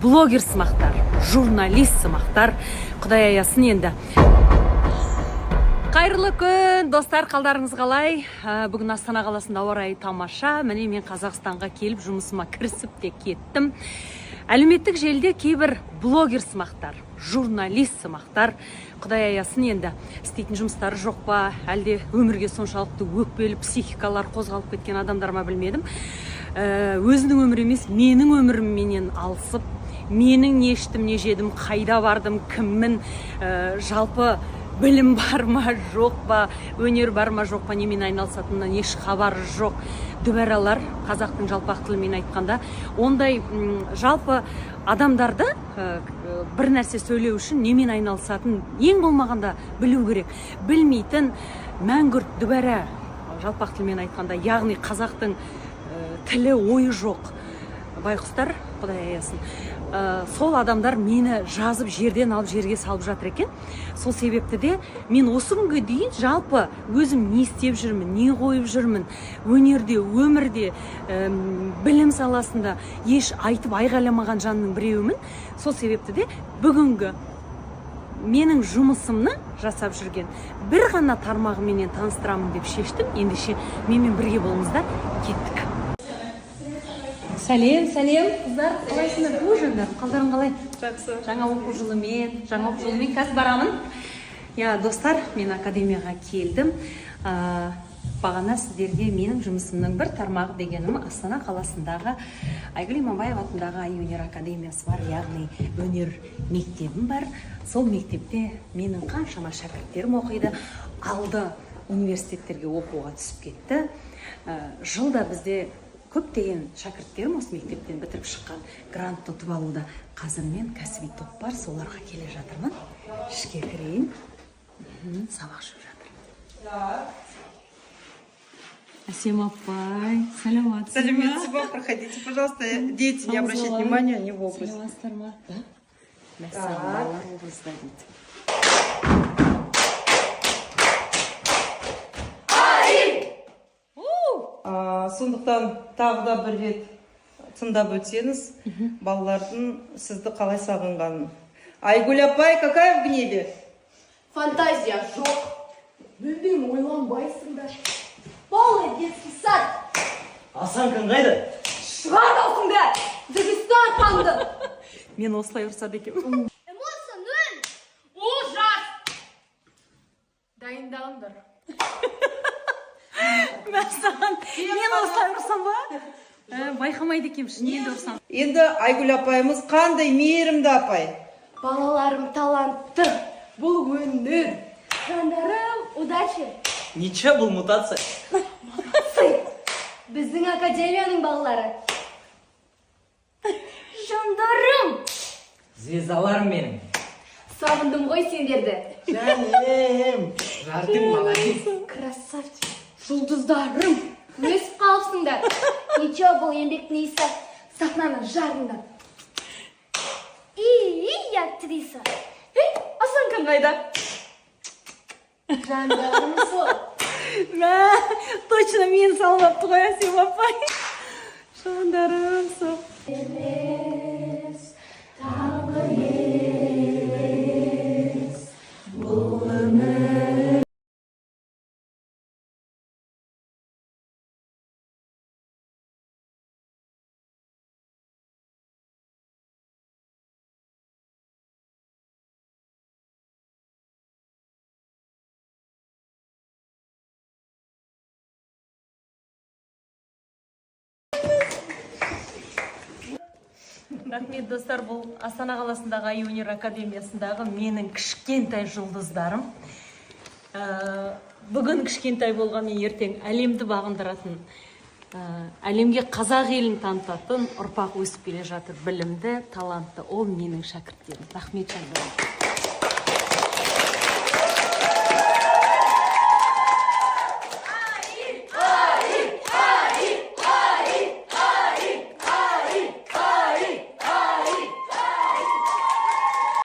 Блогер сымақтар, журналист сымақтар, Құдай аясын енді. Қайырлы күн, достар, қалдарыңыз қалай? Бүгін Астана қаласында ауа райы тамаша. Міне мен Қазақстанға келіп жұмысыма кірісіп те кеттім. Әлеуметтік желіде кейбір блогер сымақтар, журналист сымақтар, Құдай аясын енді, істейтін жұмыстары жоқ па, әлде өмірге соншалықты өкпелі психикалар қозғалып кеткен адамдар ма білмедім. Өзінің өмірі емес, менің өмірімменен алысып, менің не іштім, не жедім, қайда бардым, кіммін, жалпы білім бар ма, жоқ па, өнер бар ма, жоқ па, немен айналысатынынан еш хабары жоқ дүбәралар, қазақтың жалпақ тілімен айтқанда. Ондай жалпы адамдарды бір нәрсе сөйлеу үшін немен айналысатын ең болмағанда білу керек. Білмейтін мәңгүрт дүбәра, жалпақ тілімен айтқанда, яғни қазақтың тілі, ойы жоқ байқұстар, Құдай аясын. Сол адамдар мені жазып жерден алып жерге салып жатыр екен. Сол себепті де мен осы күнге дейін жалпы өзім не істеп жүрмін, не қойып жүрмін, өнерде, өмірде, білім саласында еш айтып айғайламаған жанның біреуімін. Сол себепті де бүгінгі менің жұмысымны жасап жүрген бір ғана тармағыменен таныстырамын деп шештім. Ендеше менімен бірге болыңыздар, кеттік. Сәлем, қыздар, қалайсыңдар? Жандар, қалдарың қалай? Жақсы. Жаңа оқу жылымен қазір барамын. Достар, мен академияға келдім. Бағана сіздерге менің жұмысымның бір тармағы дегенім Астана қаласындағы Айгүл Иманбаева атындағы өнер академиясы бар, яғни өнер мектебім бар. Сол мектепте менің қаншама шәкірттерім оқиды. Алды университеттерге оқуға түсіп кетті. Жылда бізде көптеген шәкірттерім осы мектептен бітіріп шыққан, грант ұтып алуда. Қазір мен кәсіби топ бар, соларға келе жатырмын. Ішке кірейін. Сабақ жүріп жатыр. Асем апай, саламатсыз ба? Саламатсыз ба? Проходите, пожалуйста. Дети, не обращайте внимания, не в образ. Саламатсыздар ма? Мәссалалар образда дейді. Сондықтан тағы да бір рет тыңдап өтсеңіз, балалардың сізді қалай сағынғанын. Айгүл апай, какая в гневе? Фантазия жоқ. Мүлдем ойланбайсыңдар. Полный детский сад. Асанкаң қайда? Шығар даусыңды. Дагестан қанды. Мен осылай ұрсады екем. Эмоция нөл. Ужас. Дайындалыңдар. Мен осылай ұрсам ба? Байқамайды екемші, енді ұрсам. Енді Айгүл апайымыз қандай мейірімді апай? Балаларым талантты. Бұл өнер. Жандарым, удачи. Ничего, бұл мутация. Біздің академияның балалары. Жандарым. Звездаларым менің. Сағындым ғой сендерді. Жаным. Жардың молодец. Красавчик. Жұлдыздарым. Өсіп қалыпсыңдар. Ничего, бұл еңбектің иісі. Сахнаның жарында. И актриса. Асанкаң қайда? Жандарым сол. Точно мен салмапты ғой, Асем апай. Жандарым сол. Рахмет, достар, бұл Астана қаласындағы өнер академиясындағы менің кішкентай жұлдыздарым. Бүгін кішкентай болғанмен ертең әлемді бағындыратын, әлемге қазақ елін танытатын ұрпақ өсіп келе жатыр. Білімді, талантты, ол менің шәкірттерім. Рахмет, жандарым.